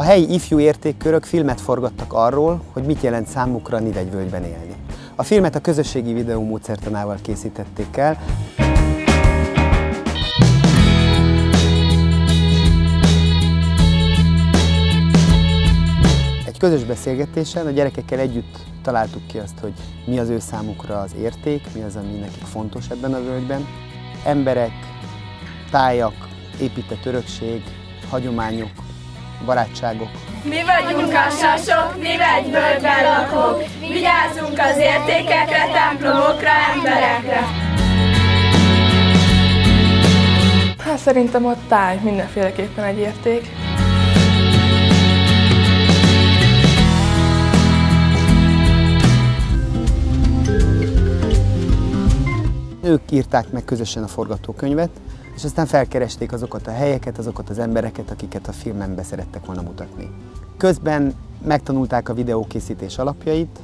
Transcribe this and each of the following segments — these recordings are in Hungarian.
helyi ifjú értékkörök filmet forgattak arról, hogy mit jelent számukra Nivegyvölgyben élni. A filmet a közösségi videó módszertanával készítették el. Egy közös beszélgetésen a gyerekekkel együtt találtuk ki azt, hogy mi az ő számukra az érték, mi az, ami nekik fontos ebben a völgyben. Emberek, tájak, épített örökség, hagyományok, barátságok. Mi vagyunk a sasok, Nivegyvölgyben lakók, vigyázzunk az értékekre, templomokra, emberekre. Hát szerintem a táj mindenféleképpen egy érték. Ők írták meg közösen a forgatókönyvet, és aztán felkeresték azokat a helyeket, azokat az embereket, akiket a filmen be szerettek volna mutatni. Közben megtanulták a videókészítés alapjait,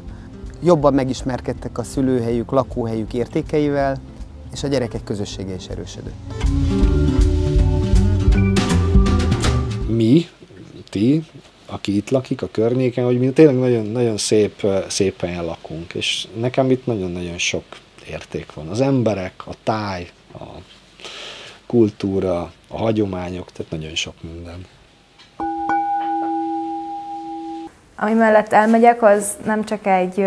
jobban megismerkedtek a szülőhelyük, lakóhelyük értékeivel, és a gyerekek közössége is erősödött. Mi, ti, aki itt lakik a környéken, hogy mi tényleg nagyon szép helyen lakunk, és nekem itt nagyon-nagyon sok érték van. Az emberek, a táj, a kultúra, a hagyományok, tehát nagyon sok minden. Ami mellett elmegyek, az nem csak egy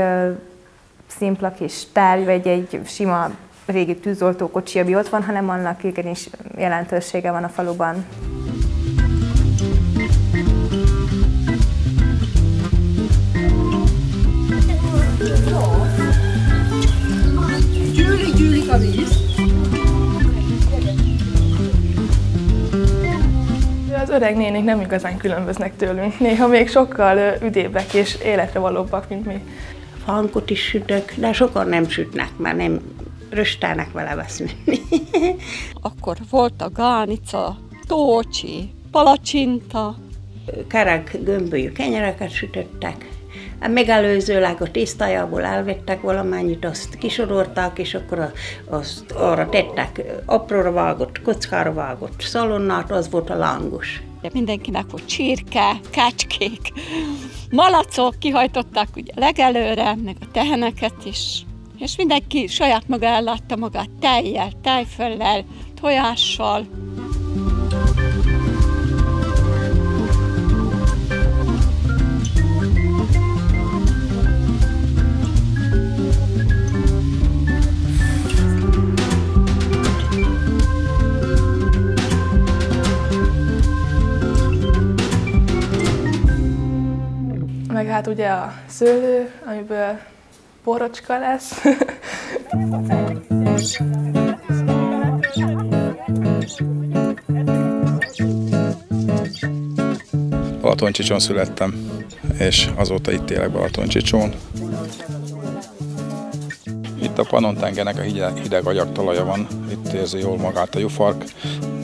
szimpla kis tárgy, vagy egy sima régi tűzoltókocsi, ami ott van, hanem annak igenis jelentősége van a faluban. Gyűlik a víz. Az öreg nénik nem igazán különböznek tőlünk. Néha még sokkal üdébbek és életre valóbbak, mint mi. Hankot is sütök, de sokan nem sütnek, mert nem röstelnek vele veszni. Akkor volt a gánica, tócsi, palacsinta. Kerek gömbölyű kenyereket sütöttek. Megelőzőleg a tésztájából elvettek valamennyit, azt kisorolták, és akkor azt arra tettek apróra vágott, kockára vágott szalonnát, az volt a lángos. Mindenkinek volt csirke, kecskék, malacok, kihajtották ugye legelőre, meg a teheneket is. És mindenki saját maga ellátta magát tejjel, tejföllel, tojással. Meg hát ugye a szőlő, amiből borocska lesz. Balatoncsicson születtem, és azóta itt élek Balatoncsicson. Itt a Pannon-tengernek a hideg agyagtalaja van, itt érzi jól magát a jufark.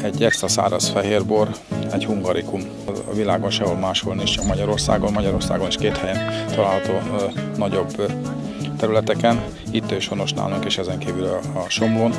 Egy extra száraz fehérbor, egy hungarikum. A világon sehol máshol nincs, csak Magyarországon. Magyarországon is 2 helyen található nagyobb területeken. Itt is honos nálunk, és ezen kívül a Somlón.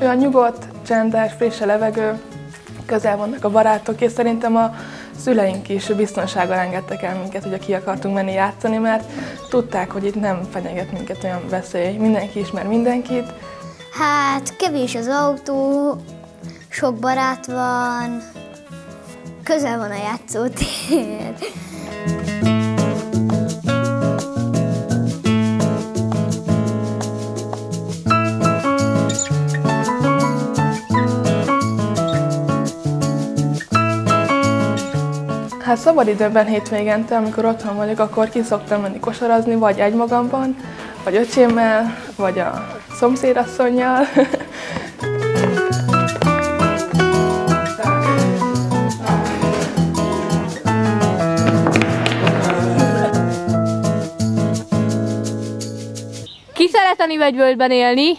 Olyan nyugodt, csendes, friss a levegő, közel vannak a barátok, és szerintem a szüleink is biztonsággal engedtek el minket, hogy ki akartunk menni játszani, mert tudták, hogy itt nem fenyeget minket olyan veszély. Mindenki ismer mindenkit. Hát kevés az autó, sok barát van, közel van a játszótér. Hát szabadidőben hétvégente, amikor otthon vagyok, akkor ki szoktam menni kosarazni, vagy egymagamban, vagy öcsémmel, vagy a szomszédasszonnyal. Ki szeret a Nivegyvölgyben élni?